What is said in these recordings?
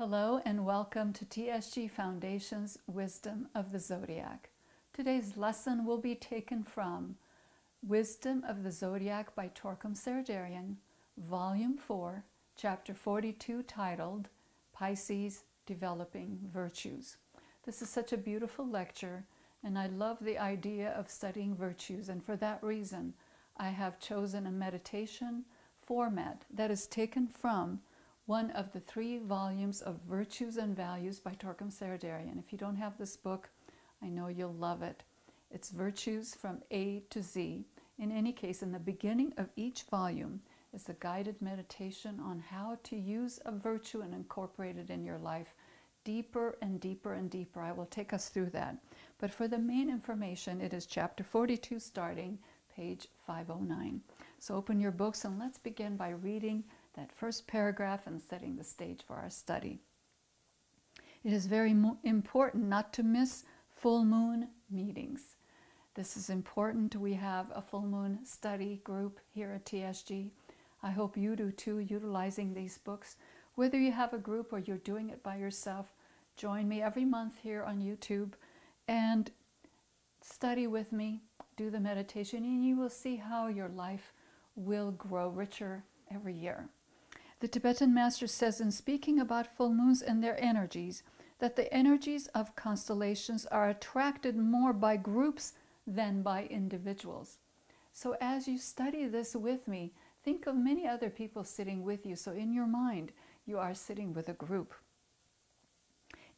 Hello and welcome to TSG Foundation's Wisdom of the Zodiac. Today's lesson will be taken from Wisdom of the Zodiac by Torkom Saraydarian, Volume 4, Chapter 42, titled Pisces Developing Virtues. This is such a beautiful lecture, and I love the idea of studying virtues, and for that reason, I have chosen a meditation format that is taken from one of the 3 volumes of Virtues and Values by Torkom Saraydarian. If you don't have this book, I know you'll love it. It's Virtues from A to Z. In any case, in the beginning of each volume is a guided meditation on how to use a virtue and incorporate it in your life deeper and deeper and deeper. I will take us through that. But for the main information, it is chapter 42, starting page 509. So open your books and let's begin by reading that first paragraph and setting the stage for our study. It is very important not to miss full moon meetings. This is important. We have a full moon study group here at TSG. I hope you do too, utilizing these books. Whether you have a group or you're doing it by yourself, join me every month here on YouTube and study with me, do the meditation, and you will see how your life will grow richer every year. The Tibetan master says, in speaking about full moons and their energies, that the energies of constellations are attracted more by groups than by individuals. So as you study this with me, think of many other people sitting with you. So in your mind, you are sitting with a group.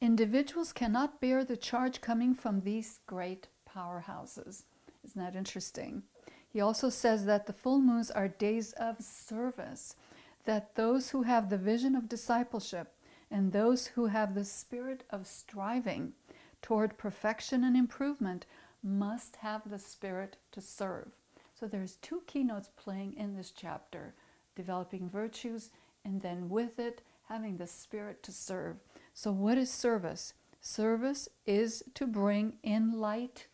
Individuals cannot bear the charge coming from these great powerhouses. Isn't that interesting? He also says that the full moons are days of service, that those who have the vision of discipleship and those who have the spirit of striving toward perfection and improvement must have the spirit to serve. So there's 2 keynotes playing in this chapter, developing virtues, and then with it, having the spirit to serve. So what is service? Service is to bring in light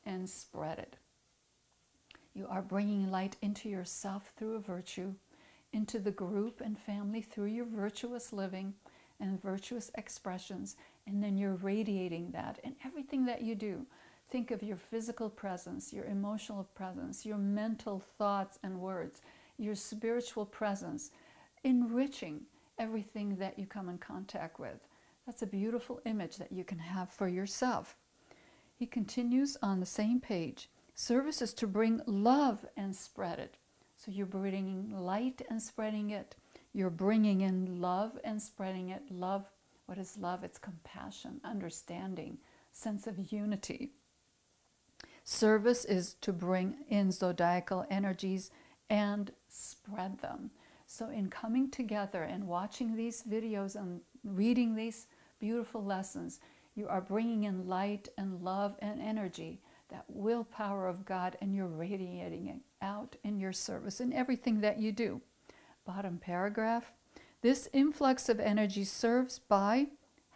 and spread it. You are bringing light into yourself through a virtue, into the group and family through your virtuous living and virtuous expressions, and then you're radiating that in everything that you do. Think of your physical presence, your emotional presence, your mental thoughts and words, your spiritual presence, enriching everything that you come in contact with. That's a beautiful image that you can have for yourself. He continues on the same page. Service is to bring love and spread it. So you're bringing light and spreading it. You're bringing in love and spreading it. Love, what is love? It's compassion, understanding, sense of unity. Service is to bring in zodiacal energies and spread them. So in coming together and watching these videos and reading these beautiful lessons, you are bringing in light and love and energy, that willpower of God, and you're radiating it out in your service in everything that you do. Bottom paragraph. This influx of energy serves by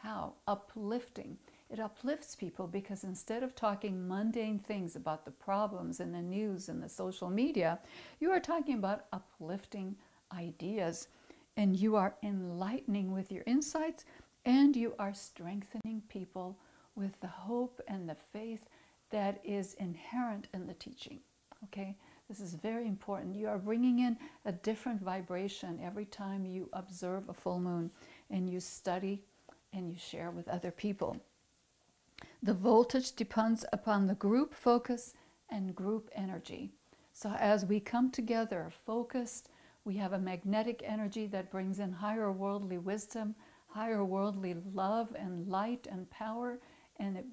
how? Uplifting. It uplifts people because instead of talking mundane things about the problems in the news and the social media, you are talking about uplifting ideas, and you are enlightening with your insights, and you are strengthening people with the hope and the faith that is inherent in the teaching. Okay, this is very important. You are bringing in a different vibration every time you observe a full moon and you study and you share with other people. The voltage depends upon the group focus and group energy. So as we come together focused, we have a magnetic energy that brings in higher worldly wisdom, higher worldly love and light and power, and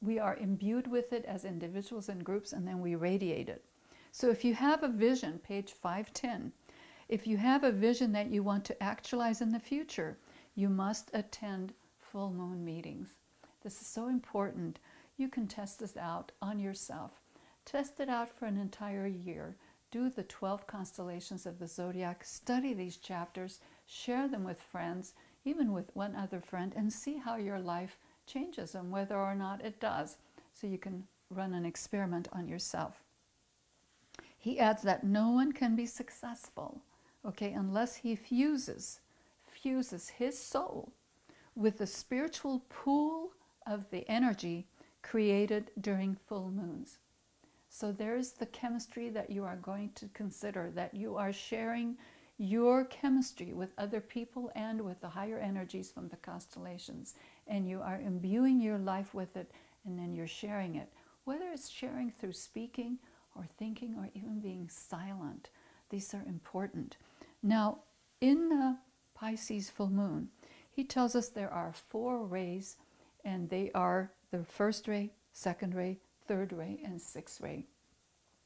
we are imbued with it as individuals and groups, and then we radiate it. So if you have a vision, page 510, if you have a vision that you want to actualize in the future, you must attend full moon meetings. This is so important. You can test this out on yourself. Test it out for an entire year. Do the 12 constellations of the zodiac, study these chapters, share them with friends, even with one other friend, and see how your life changes and whether or not it does. So you can run an experiment on yourself. He adds that no one can be successful, okay, unless he fuses his soul with the spiritual pool of the energy created during full moons. So there's the chemistry that you are going to consider, that you are sharing your chemistry with other people and with the higher energies from the constellations. And you are imbuing your life with it, and then you're sharing it. Whether it's sharing through speaking or thinking or even being silent, these are important. Now, in the Pisces full moon, he tells us there are 4 rays, and they are the first ray, second ray, third ray, and sixth ray.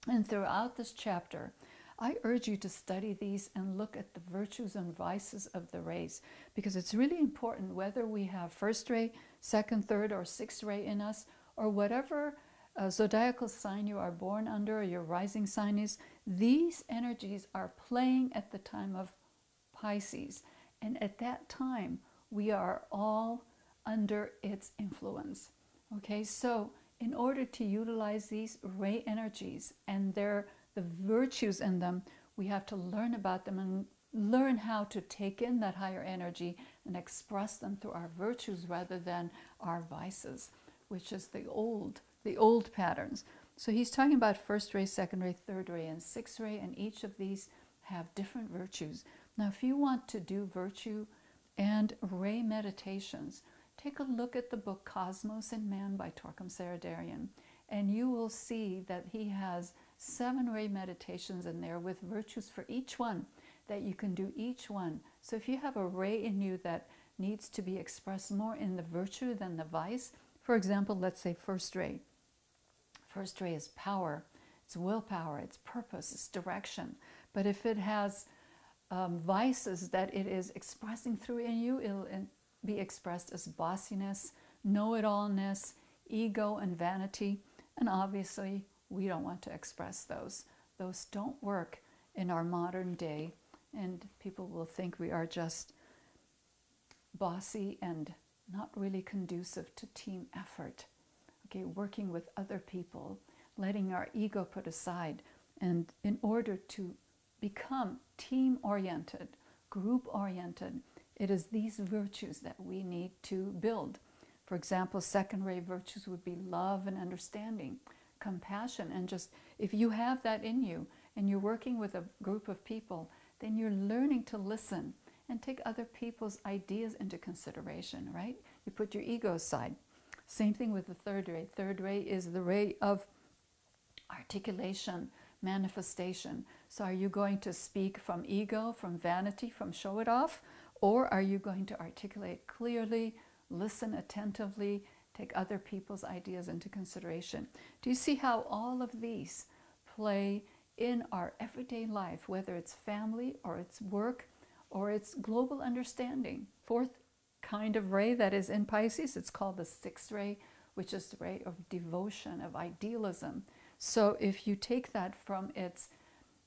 And throughout this chapter, I urge you to study these and look at the virtues and vices of the rays, because it's really important whether we have first ray, second, third, or sixth ray in us, or whatever zodiacal sign you are born under, or your rising sign is. These energies are playing at the time of Pisces, and at that time we are all under its influence. Okay, so in order to utilize these ray energies and the virtues in them, we have to learn about them and learn how to take in that higher energy and express them through our virtues rather than our vices, which is the old patterns. So he's talking about first ray, second ray, third ray, and sixth ray, and each of these have different virtues. Now, if you want to do virtue and ray meditations, take a look at the book Cosmos and Man by Torkom Saraydarian, and you will see that he has 7 ray meditations in there with virtues for each one, that you can do each one. So if you have a ray in you that needs to be expressed more in the virtue than the vice, for example, let's say first ray. First ray is power, it's willpower, it's purpose, it's direction. But if it has vices that it is expressing through in you, it'll be expressed as bossiness, know-it-allness, ego, and vanity. And obviously, we don't want to express those. Those don't work in our modern day, and people will think we are just bossy and not really conducive to team effort. Okay, working with other people, letting our ego put aside, and in order to become team-oriented, group-oriented, it is these virtues that we need to build. For example, second ray virtues would be love and understanding, compassion, and just, if you have that in you and you're working with a group of people, then you're learning to listen and take other people's ideas into consideration, right? You put your ego aside. Same thing with the third ray. Third ray is the ray of articulation, manifestation. So are you going to speak from ego, from vanity, from show it off? Or are you going to articulate clearly, listen attentively, take other people's ideas into consideration? Do you see how all of these play in our everyday life, whether it's family or it's work or it's global understanding? Fourth kind of ray that is in Pisces, it's called the sixth ray, which is the ray of devotion, of idealism. So if you take that from its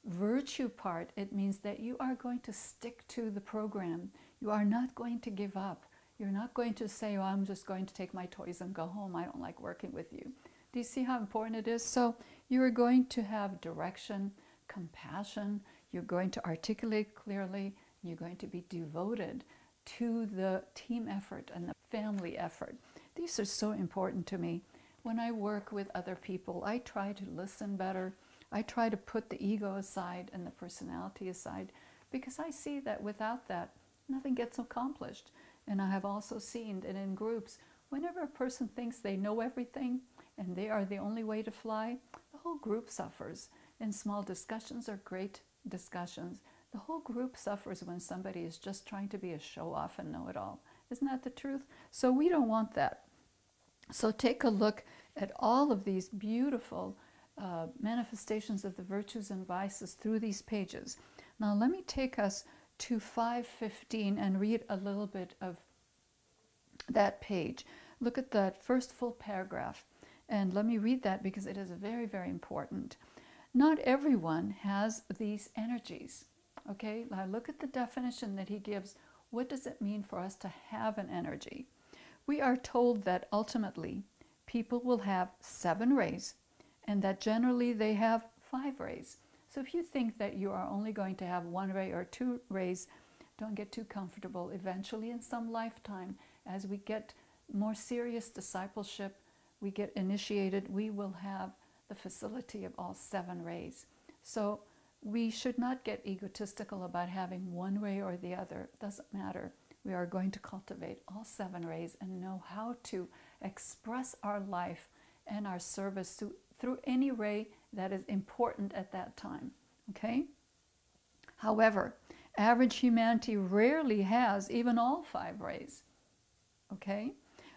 virtue part, it means that you are going to stick to the program. You are not going to give up. You're not going to say, oh, I'm just going to take my toys and go home. I don't like working with you. Do you see how important it is? So you are going to have direction, compassion. You're going to articulate clearly. You're going to be devoted to the team effort and the family effort. These are so important to me. When I work with other people, I try to listen better. I try to put the ego aside and the personality aside, because I see that without that, nothing gets accomplished. And I have also seen that in groups, whenever a person thinks they know everything and they are the only way to fly, the whole group suffers. And small discussions are great discussions. The whole group suffers when somebody is just trying to be a show-off and know-it-all. Isn't that the truth? So we don't want that. So take a look at all of these beautiful manifestations of the virtues and vices through these pages. Now let me take us to 515 and read a little bit of that page. Look at that first full paragraph, and let me read that because it is very, very important. Not everyone has these energies. Okay, now look at the definition that he gives. What does it mean for us to have an energy? We are told that ultimately people will have 7 rays, and that generally they have 5 rays. So if you think that you are only going to have 1 ray or 2 rays, don't get too comfortable. Eventually in some lifetime, As we get more serious discipleship, we get initiated, we will have the facility of all 7 rays. So we should not get egotistical about having one ray or the other. It doesn't matter. We are going to cultivate all 7 rays and know how to express our life and our service through any ray that is important at that time. Okay? However, average humanity rarely has even all 5 rays. Okay?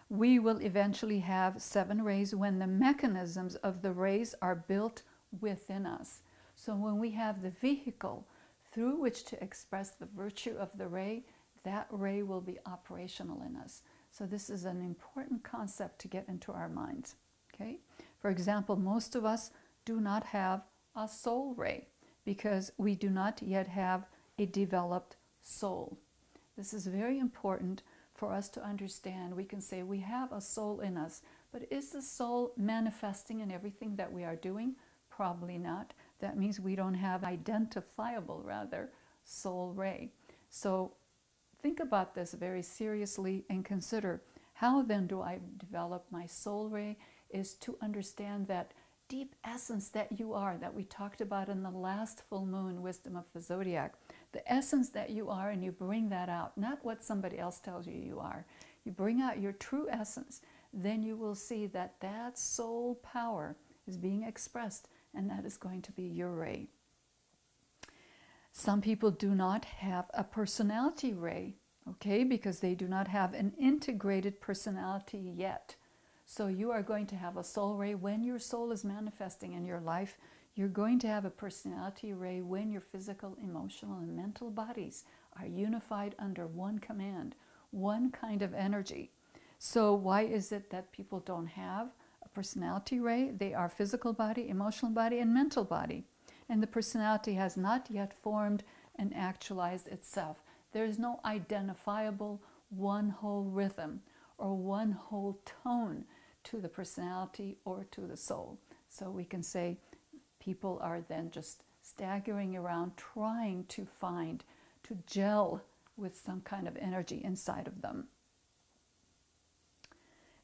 We will eventually have 7 rays when the mechanisms of the rays are built within us. So when we have the vehicle through which to express the virtue of the ray, that ray will be operational in us. So this is an important concept to get into our minds. Okay? For example, most of us do not have a soul ray because we do not yet have a developed soul. This is very important for us to understand. We can say we have a soul in us, but is the soul manifesting in everything that we are doing? Probably not. That means we don't have identifiable, rather, soul ray. So think about this very seriously and consider, how then do I develop my soul ray? Is to understand that deep essence that you are, that we talked about in the last full moon wisdom of the zodiac. The essence that you are, and you bring that out, not what somebody else tells you you are. You bring out your true essence, then you will see that that soul power is being expressed, and that is going to be your ray. Some people do not have a personality ray, okay, because they do not have an integrated personality yet. So you are going to have a soul ray when your soul is manifesting in your life. You're going to have a personality ray when your physical, emotional, and mental bodies are unified under one command, one kind of energy. So why is it that people don't have a personality ray? They are physical body, emotional body, and mental body. And the personality has not yet formed and actualized itself. There is no identifiable one whole rhythm or one whole tone to the personality or to the soul. So we can say people are then just staggering around trying to find, to gel with some kind of energy inside of them.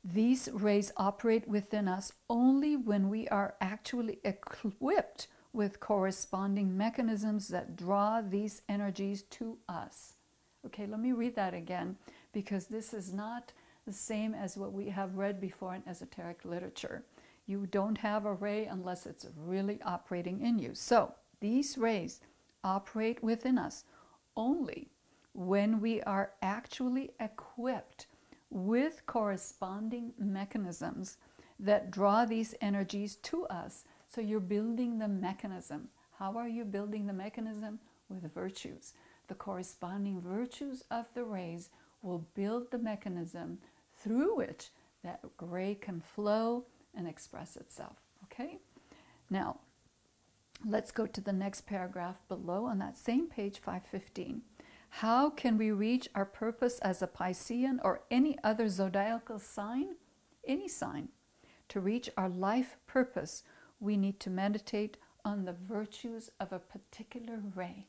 These rays operate within us only when we are actually equipped with corresponding mechanisms that draw these energies to us. Okay, let me read that again, because this is not the same as what we have read before in esoteric literature. You don't have a ray unless it's really operating in you. So these rays operate within us only when we are actually equipped with corresponding mechanisms that draw these energies to us. So you're building the mechanism. How are you building the mechanism? With virtues. The corresponding virtues of the rays will build the mechanism through which that ray can flow and express itself. Okay? Now, let's go to the next paragraph below on that same page 515. How can we reach our purpose as a Piscean or any other zodiacal sign? Any sign. To reach our life purpose, we need to meditate on the virtues of a particular ray.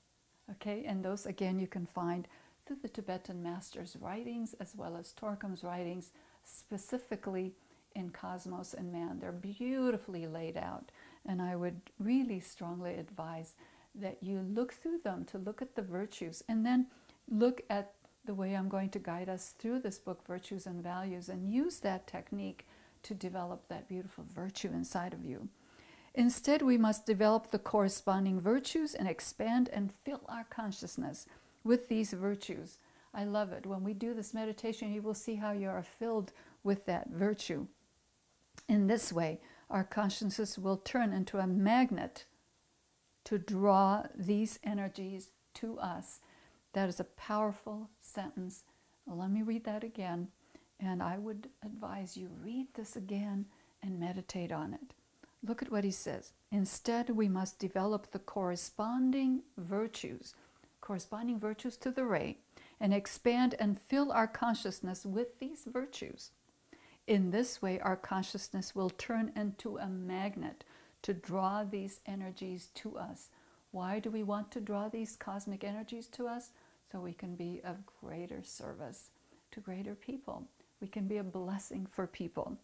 Okay, and those again you can find through the Tibetan master's writings as well as Torkom's writings, specifically in Cosmos and Man. They're beautifully laid out, and I would really strongly advise that you look through them to look at the virtues, and then look at the way I'm going to guide us through this book, Virtues and Values, and use that technique to develop that beautiful virtue inside of you. Instead, we must develop the corresponding virtues and expand and fill our consciousness with these virtues. I love it. When we do this meditation, you will see how you are filled with that virtue. In this way, our consciousness will turn into a magnet to draw these energies to us. That is a powerful sentence. Let me read that again, and I would advise you read this again and meditate on it. Look at what he says. Instead, we must develop the corresponding virtues to the ray, and expand and fill our consciousness with these virtues. In this way, our consciousness will turn into a magnet to draw these energies to us. Why do we want to draw these cosmic energies to us? So we can be of greater service to to greater people. We can be a blessing for people.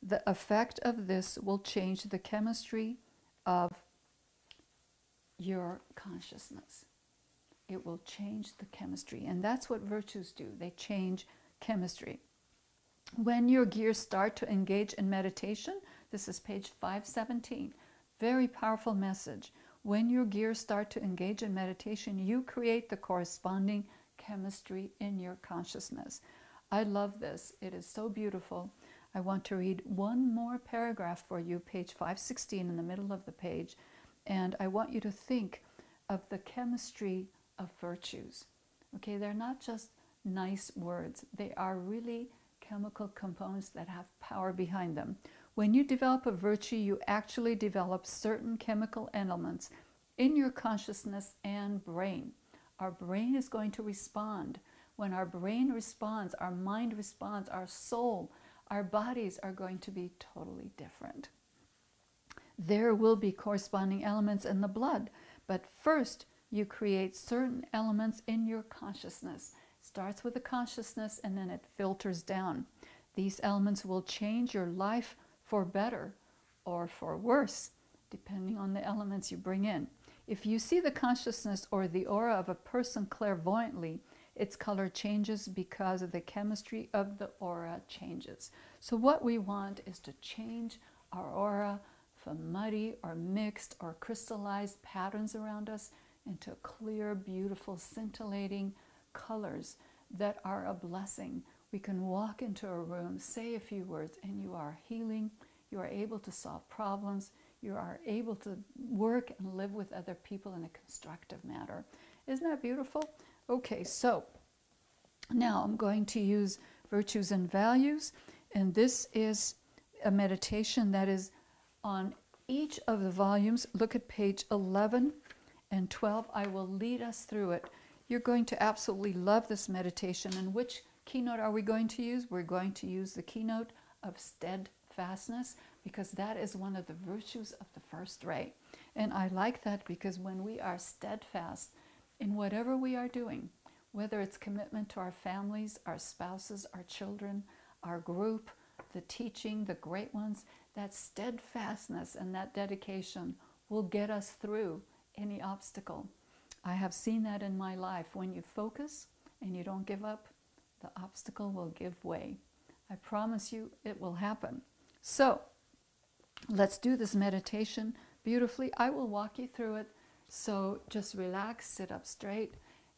The effect of this will change the chemistry of your consciousness. It will change the chemistry, and that's what virtues do. They change chemistry. When your gears start to engage in meditation, this is page 517, very powerful message. When your gears start to engage in meditation, you create the corresponding chemistry in your consciousness. I love this. It is so beautiful. I want to read one more paragraph for you, page 516 in the middle of the page, and I want you to think of the chemistry of virtues. Okay, they're not just nice words. They are really chemical components that have power behind them. When you develop a virtue, you actually develop certain chemical elements in your consciousness and brain. Our brain is going to respond. When our brain responds, our mind responds, our soul, our bodies are going to be totally different. There will be corresponding elements in the blood, but first you create certain elements in your consciousness. It starts with the consciousness and then it filters down. These elements will change your life for better or for worse, depending on the elements you bring in. If you see the consciousness or the aura of a person clairvoyantly, its color changes because of the chemistry of the aura changes. So what we want is to change our aura from muddy or mixed or crystallized patterns around us into clear, beautiful, scintillating colors that are a blessing. We can walk into a room, say a few words, and you are healing. You are able to solve problems. You are able to work and live with other people in a constructive manner. Isn't that beautiful? Okay, so now I'm going to use virtues and values, and this is a meditation that is on each of the volumes. Look at page 11 and 12. I will lead us through it. You're going to absolutely love this meditation. And which keynote are we going to use? We're going to use the keynote of steadfastness, because that is one of the virtues of the first ray. And I like that because when we are steadfast in whatever we are doing, whether it's commitment to our families, our spouses, our children, our group, the teaching, the great ones, that steadfastness and that dedication will get us through any obstacle. I have seen that in my life. When you focus and you don't give up, the obstacle will give way. I promise you it will happen. So let's do this meditation beautifully. I will walk you through it. So just relax, sit up straight,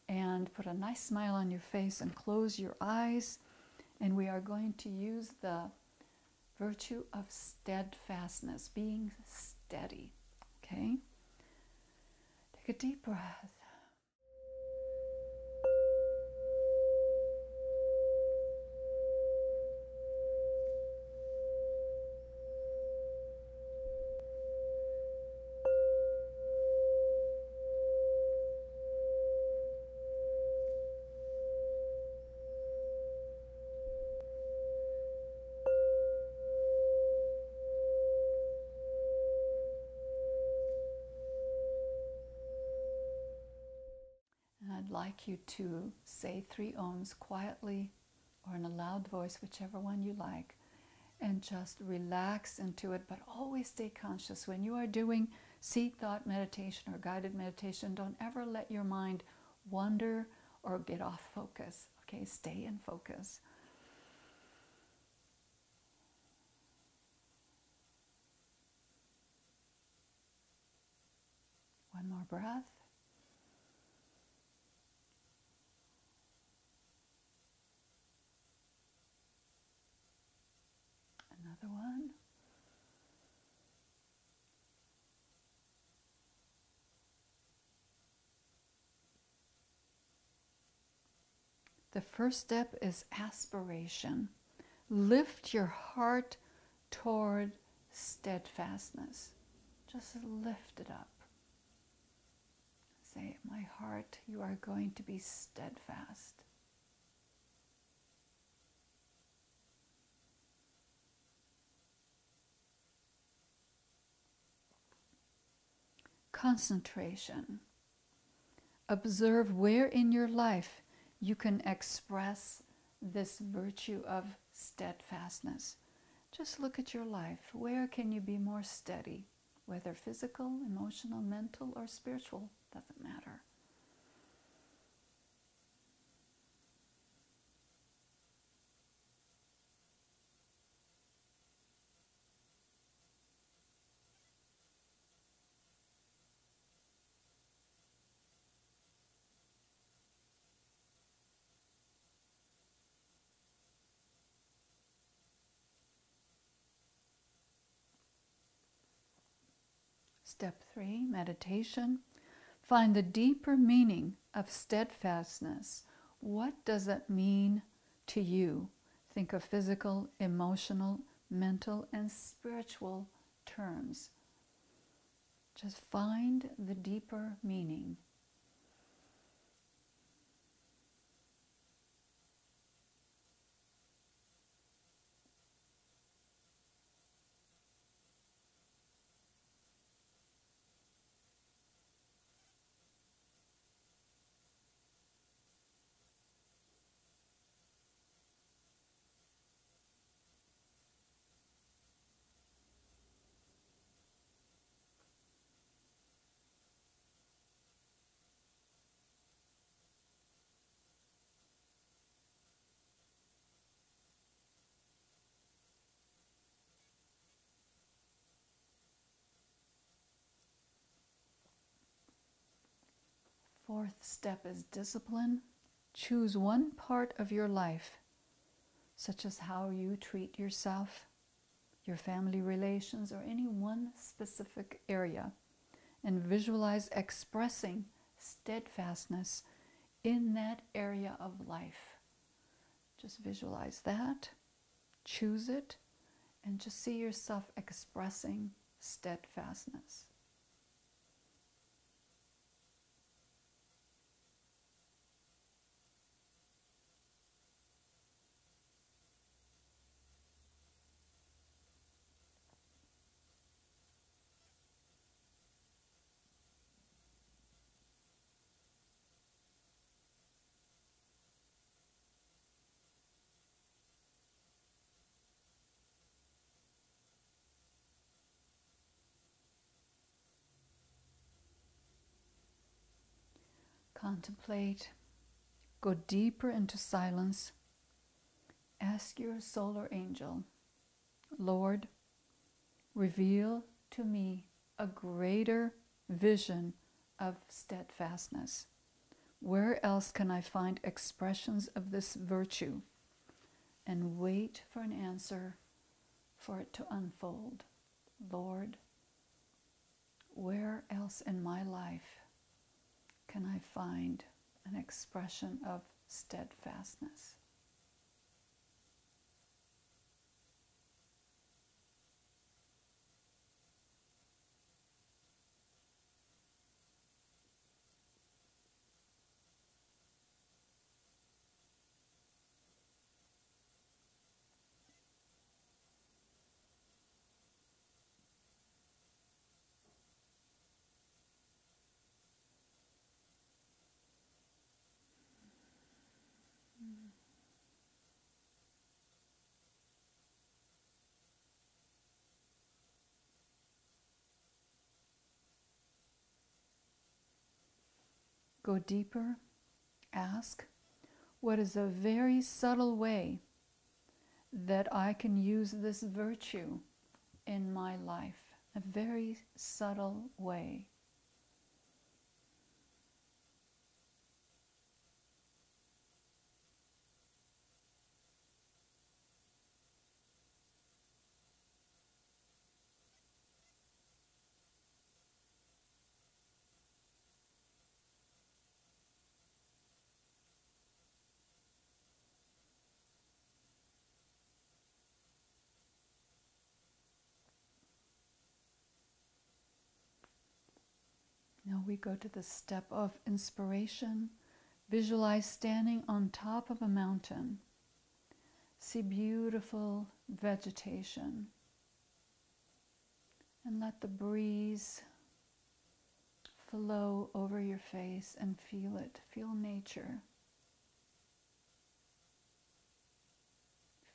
and put a nice smile on your face and close your eyes. And we are going to use the virtue of steadfastness, being steady. Okay? Take a deep breath. I'd like you to say 3 ohms quietly or in a loud voice, whichever one you like, and just relax into it, but always stay conscious. When you are doing seed thought meditation or guided meditation, don't ever let your mind wander or get off focus. Okay, stay in focus. One more breath. Another one. The first step is aspiration. Lift your heart toward steadfastness. Just lift it up. Say, my heart, you are going to be steadfast. Concentration. Observe where in your life you can express this virtue of steadfastness. Just look at your life. Where can you be more steady? Whether physical, emotional, mental, or spiritual, doesn't matter. Step 3, meditation. Find the deeper meaning of steadfastness. What does it mean to you? Think of physical, emotional, mental, and spiritual terms. Just find the deeper meaning. Fourth step is discipline. Choose one part of your life, such as how you treat yourself, your family relations, or any one specific area, and visualize expressing steadfastness in that area of life. Just visualize that, choose it, and just see yourself expressing steadfastness. Contemplate, go deeper into silence. Ask your solar angel, Lord, reveal to me a greater vision of steadfastness. Where else can I find expressions of this virtue? And wait for an answer for it to unfold. Lord, where else in my life can I find an expression of steadfastness? Go deeper, ask, what is a very subtle way that I can use this virtue in my life? A very subtle way. Now we go to the step of inspiration. Visualize standing on top of a mountain. See beautiful vegetation. And let the breeze flow over your face and feel it. Feel nature.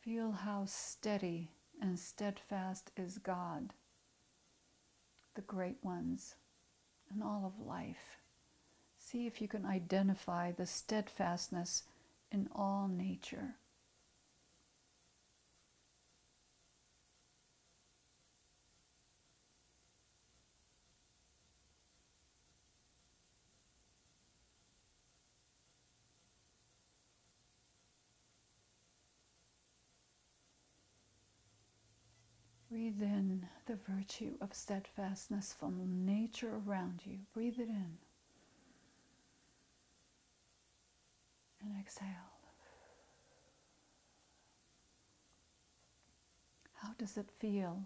Feel how steady and steadfast is God, the great ones, and all of life. See if you can identify the steadfastness in all nature. Breathe in the virtue of steadfastness from nature around you. Breathe it in. And exhale. How does it feel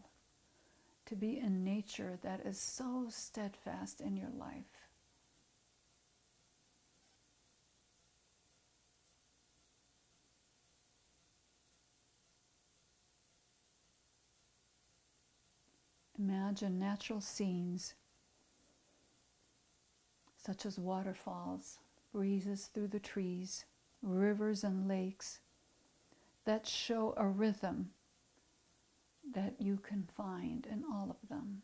to be in nature that is so steadfast in your life? Imagine natural scenes such as waterfalls, breezes through the trees, rivers and lakes that show a rhythm that you can find in all of them.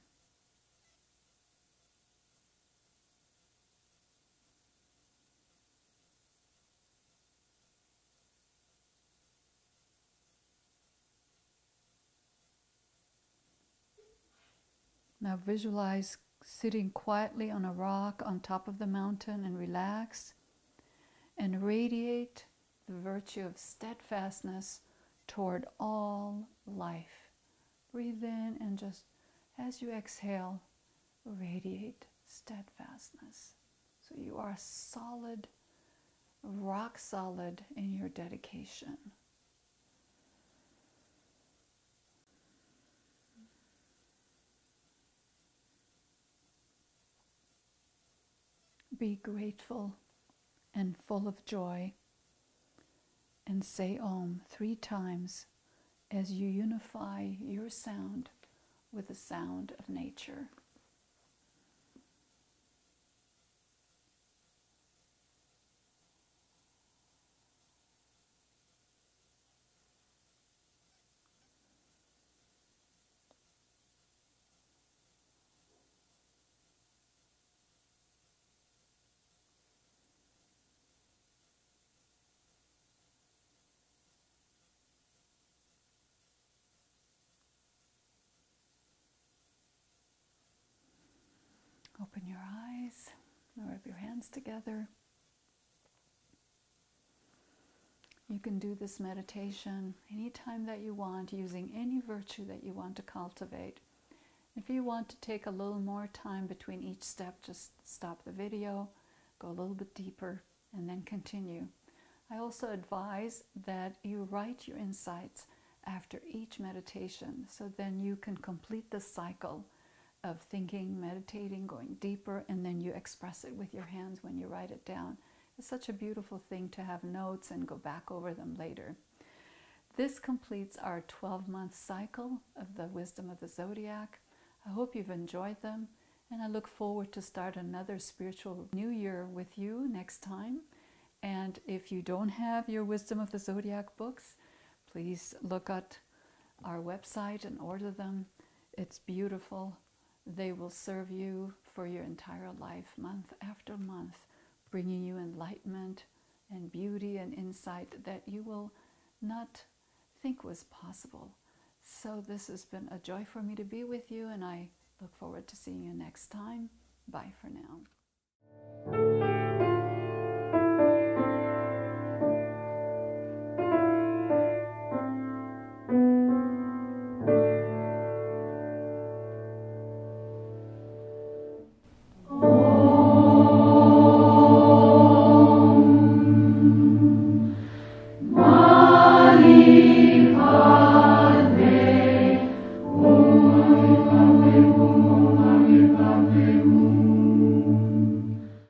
Now visualize sitting quietly on a rock on top of the mountain and relax and radiate the virtue of steadfastness toward all life. Breathe in and just, as you exhale, radiate steadfastness. So you are solid, rock solid in your dedication. Be grateful and full of joy, and say Om 3 times as you unify your sound with the sound of nature. Open your eyes, rub your hands together. You can do this meditation anytime that you want, using any virtue that you want to cultivate. If you want to take a little more time between each step, just stop the video, go a little bit deeper, and then continue. I also advise that you write your insights after each meditation, so then you can complete the cycle of thinking, meditating, going deeper, and then you express it with your hands when you write it down. It's such a beautiful thing to have notes and go back over them later. This completes our 12-month cycle of the Wisdom of the Zodiac. I hope you've enjoyed them, and I look forward to start another spiritual new year with you next time. And if you don't have your Wisdom of the Zodiac books, please look at our website and order them. It's beautiful. They will serve you for your entire life, month after month, bringing you enlightenment and beauty and insight that you will not think was possible. So this has been a joy for me to be with you, and I look forward to seeing you next time. Bye for now.